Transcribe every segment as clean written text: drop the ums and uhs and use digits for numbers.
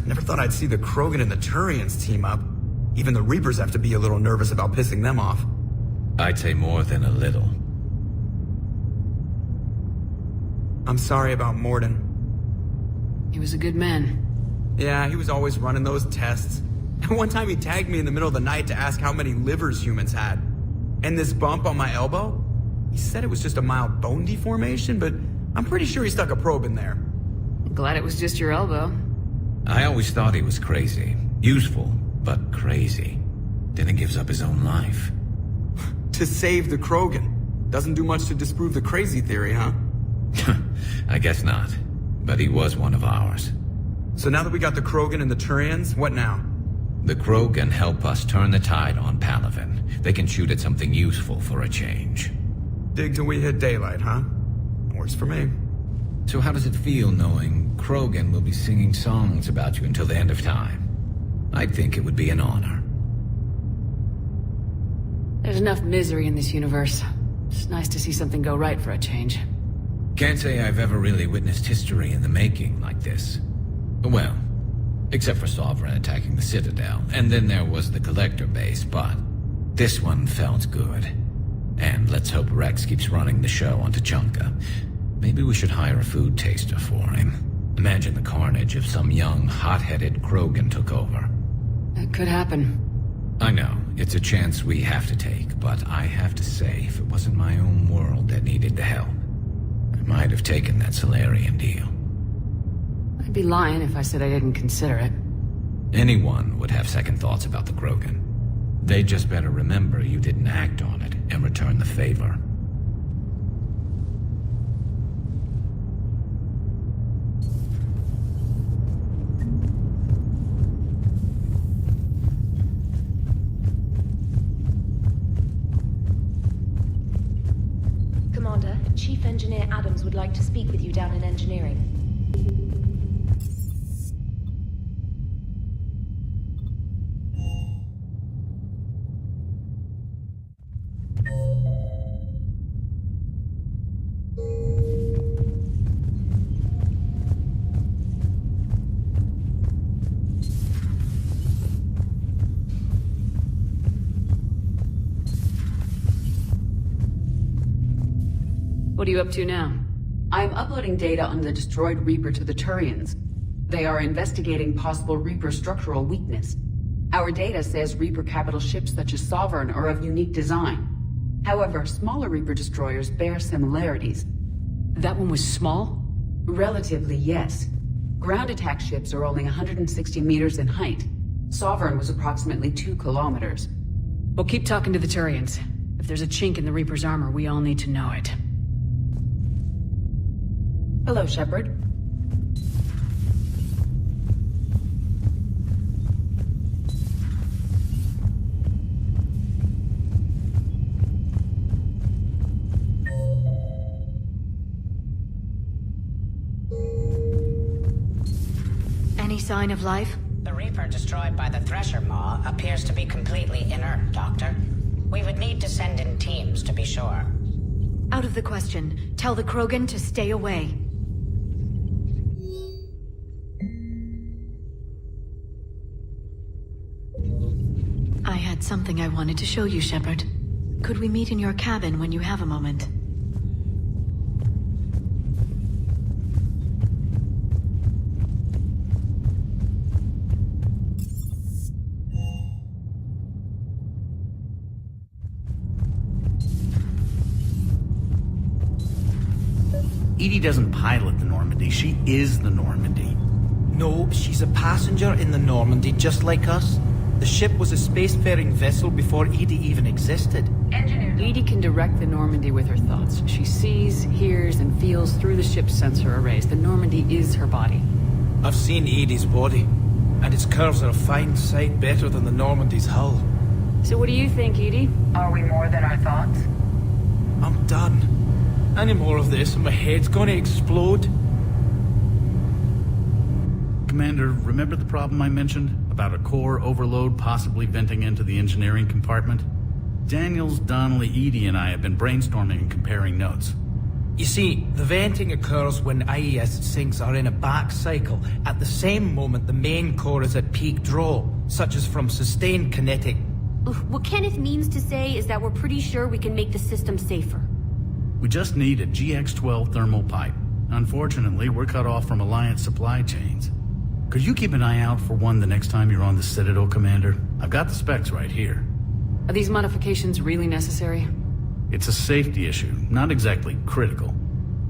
Never thought I'd see the Krogan and the Turians team up. Even the Reapers have to be a little nervous about pissing them off. I'd say more than a little. I'm sorry about Morden. He was a good man. Yeah, he was always running those tests. And one time he tagged me in the middle of the night to ask how many livers humans had. And this bump on my elbow? He said it was just a mild bone deformation, but I'm pretty sure he stuck a probe in there. Glad it was just your elbow. I always thought he was crazy. Useful, but crazy. Then he gives up his own life. To save the Krogan. Doesn't do much to disprove the crazy theory, huh? I guess not. But he was one of ours. So now that we got the Krogan and the Turians, what now? The Krogan help us turn the tide on Palaven. They can shoot at something useful for a change. Dig till we hit daylight, huh? Works for me. So how does it feel knowing Krogan will be singing songs about you until the end of time? I think it would be an honor. There's enough misery in this universe. It's nice to see something go right for a change. Can't say I've ever really witnessed history in the making like this. Well, except for Sovereign attacking the Citadel, and then there was the Collector base, but this one felt good. And let's hope Rex keeps running the show on Tuchanka. Maybe we should hire a food taster for him. Imagine the carnage if some young, hot-headed Krogan took over. It could happen. I know, it's a chance we have to take, but I have to say, if it wasn't my own world that needed the help, I might have taken that Solarian deal. I'd be lying if I said I didn't consider it. Anyone would have second thoughts about the Krogan. They just better remember you didn't act on it and return the favor. Commander, Chief Engineer Adams would like to speak with you down in engineering. What are you up to now? I'm uploading data on the destroyed Reaper to the Turians. They are investigating possible Reaper structural weakness. Our data says Reaper capital ships such as Sovereign are of unique design. However, smaller Reaper destroyers bear similarities. That one was small? Relatively, yes. Ground attack ships are only 160 meters in height. Sovereign was approximately 2 kilometers. We'll keep talking to the Turians. If there's a chink in the Reaper's armor, we all need to know it. Hello, Shepard. Any sign of life? The Reaper destroyed by the Thresher Maw appears to be completely inert, Doctor. We would need to send in teams to be sure. Out of the question. Tell the Krogan to stay away. I had something I wanted to show you, Shepard. Could we meet in your cabin when you have a moment? Edie doesn't pilot the Normandy, she is the Normandy. No, she's a passenger in the Normandy, just like us. The ship was a spacefaring vessel before Edie even existed. Edie can direct the Normandy with her thoughts. She sees, hears, and feels through the ship's sensor arrays. The Normandy is her body. I've seen Edie's body, and its curves are a fine sight better than the Normandy's hull. So what do you think, Edie? Are we more than our thoughts? I'm done. Any more of this and my head's gonna explode. Commander, remember the problem I mentioned? About a core overload possibly venting into the engineering compartment? Daniels, Donnelly, Edie, and I have been brainstorming and comparing notes. You see, the venting occurs when IES sinks are in a back cycle. At the same moment, the main core is at peak draw, such as from sustained kinetic. What Kenneth means to say is that we're pretty sure we can make the system safer. We just need a GX-12 thermal pipe. Unfortunately, we're cut off from Alliance supply chains. Could you keep an eye out for one the next time you're on the Citadel, Commander? I've got the specs right here. Are these modifications really necessary? It's a safety issue, not exactly critical.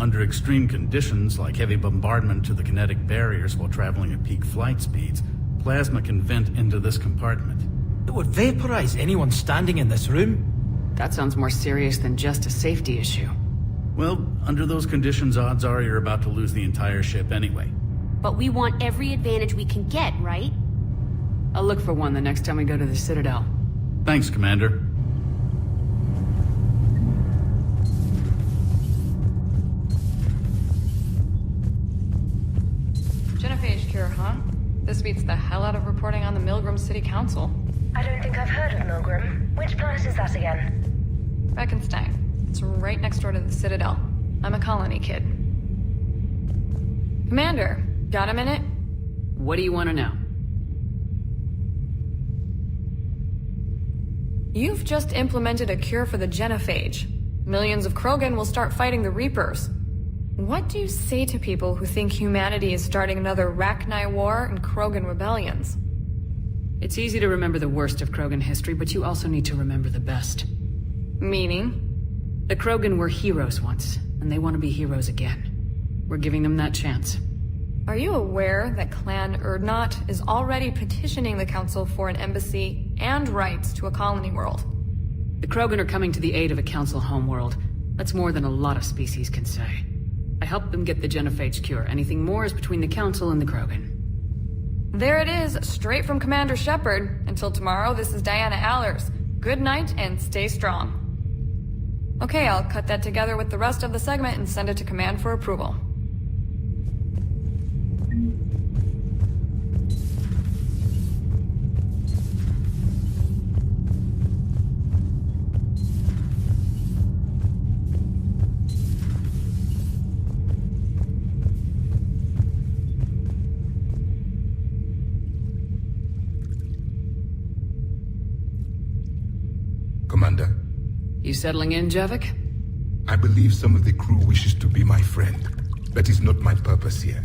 Under extreme conditions, like heavy bombardment to the kinetic barriers while traveling at peak flight speeds, plasma can vent into this compartment. It would vaporize anyone standing in this room. That sounds more serious than just a safety issue. Well, under those conditions, odds are you're about to lose the entire ship anyway. But we want every advantage we can get, right? I'll look for one the next time we go to the Citadel. Thanks, Commander. Genophage cure, huh? This beats the hell out of reporting on the Milgram City Council. I don't think I've heard of Milgram. Which planet is that again? Reckenstein. It's right next door to the Citadel. I'm a colony kid. Commander, got a minute? What do you want to know? You've just implemented a cure for the genophage. Millions of Krogan will start fighting the Reapers. What do you say to people who think humanity is starting another Rachni War and Krogan rebellions? It's easy to remember the worst of Krogan history, but you also need to remember the best. Meaning? The Krogan were heroes once, and they want to be heroes again. We're giving them that chance. Are you aware that Clan Urdnot is already petitioning the Council for an embassy and rights to a colony world? The Krogan are coming to the aid of a Council homeworld. That's more than a lot of species can say. I helped them get the genophage cure. Anything more is between the Council and the Krogan. There it is, straight from Commander Shepard. Until tomorrow, this is Diana Allers. Good night and stay strong. Okay, I'll cut that together with the rest of the segment and send it to Command for approval. Commander. You settling in, Javik? I believe some of the crew wishes to be my friend. That is not my purpose here.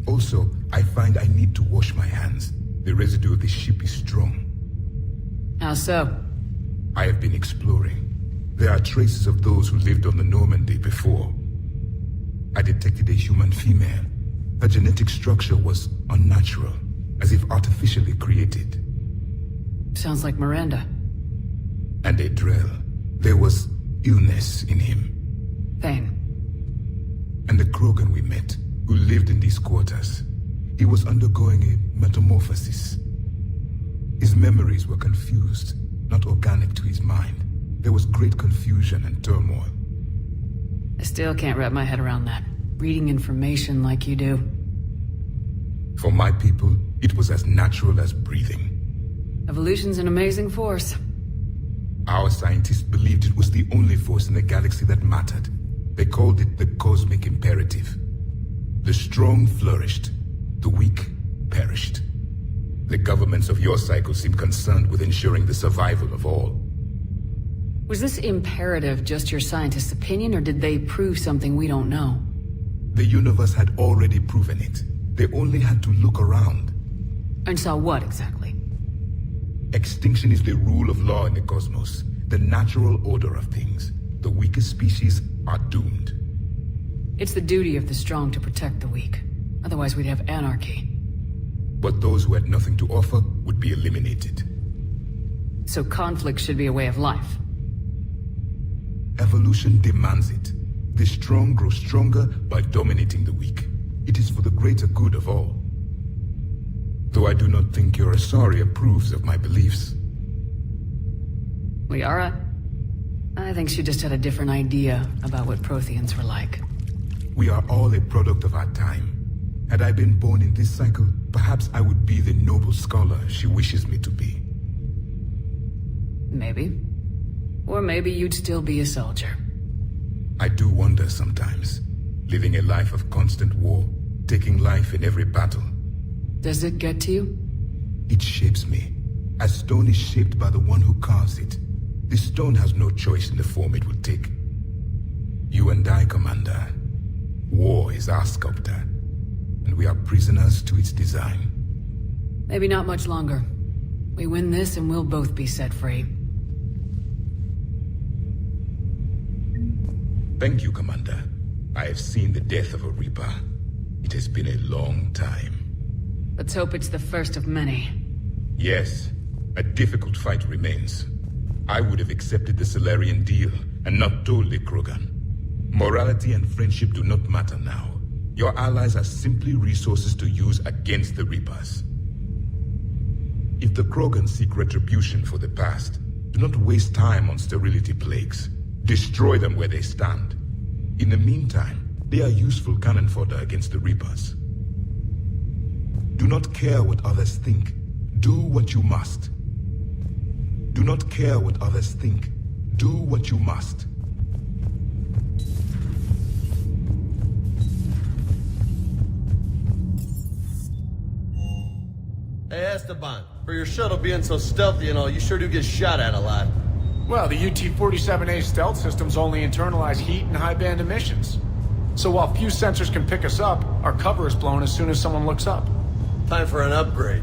Also, I find I need to wash my hands. The residue of the ship is strong. How so? I have been exploring. There are traces of those who lived on the Normandy before. I detected a human female. Her genetic structure was unnatural, as if artificially created. Sounds like Miranda. And a Drell. There was illness in him. Thane. And the Krogan we met, who lived in these quarters. He was undergoing a metamorphosis. His memories were confused, not organic to his mind. There was great confusion and turmoil. I still can't wrap my head around that. Reading information like you do. For my people, it was as natural as breathing. Evolution's an amazing force. Our scientists believed it was the only force in the galaxy that mattered. They called it the cosmic imperative. The strong flourished, the weak perished. The governments of your cycle seem concerned with ensuring the survival of all. Was this imperative just your scientists' opinion, or did they prove something we don't know? The universe had already proven it. They only had to look around. And saw what exactly? Extinction is the rule of law in the cosmos, the natural order of things. The weakest species are doomed. It's the duty of the strong to protect the weak. Otherwise we'd have anarchy. But those who had nothing to offer would be eliminated. So conflict should be a way of life. Evolution demands it. The strong grow stronger by dominating the weak. It is for the greater good of all. Though I do not think your Asari approves of my beliefs. Liara? I think she just had a different idea about what Protheans were like. We are all a product of our time. Had I been born in this cycle, perhaps I would be the noble scholar she wishes me to be. Maybe. Or maybe you'd still be a soldier. I do wonder sometimes, living a life of constant war, taking life in every battle. Does it get to you? It shapes me, as stone is shaped by the one who carves it. This stone has no choice in the form it will take. You and I, Commander. War is our sculptor, and we are prisoners to its design. Maybe not much longer. We win this and we'll both be set free. Thank you, Commander. I have seen the death of a Reaper. It has been a long time. Let's hope it's the first of many. Yes, a difficult fight remains. I would have accepted the Solarian deal and not told the Krogan. Morality and friendship do not matter now. Your allies are simply resources to use against the Reapers. If the Krogan seek retribution for the past, do not waste time on sterility plagues. Destroy them where they stand. In the meantime, they are useful cannon fodder against the Reapers. Do not care what others think. Do what you must. Do not care what others think. Do what you must. Hey, Esteban, for your shuttle being so stealthy and all, you sure do get shot at a lot. Well, the UT-47A stealth systems only internalize heat and high-band emissions. So while few sensors can pick us up, our cover is blown as soon as someone looks up. Time for an upgrade.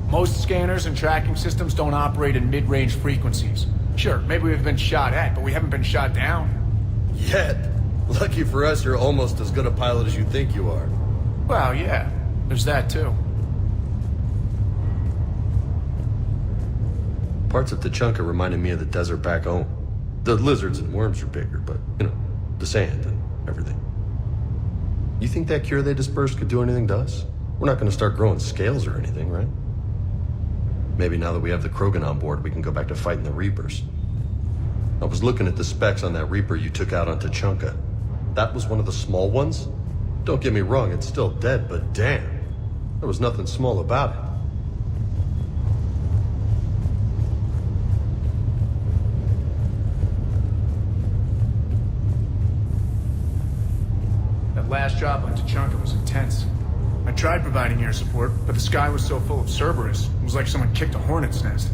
Most scanners and tracking systems don't operate in mid-range frequencies. Sure, maybe we've been shot at, but we haven't been shot down. Yet. Lucky for us, you're almost as good a pilot as you think you are. Well, yeah. There's that, too. Parts of Tachanka reminded me of the desert back home. The lizards and worms are bigger, but, you know, the sand and everything. You think that cure they dispersed could do anything to us? We're not going to start growing scales or anything, right? Maybe now that we have the Krogan on board, we can go back to fighting the Reapers. I was looking at the specs on that Reaper you took out on Tachanka. That was one of the small ones? Don't get me wrong, it's still dead, but damn. There was nothing small about it. That last job on Tachanka was intense. I tried providing air support, but the sky was so full of Cerberus, it was like someone kicked a hornet's nest.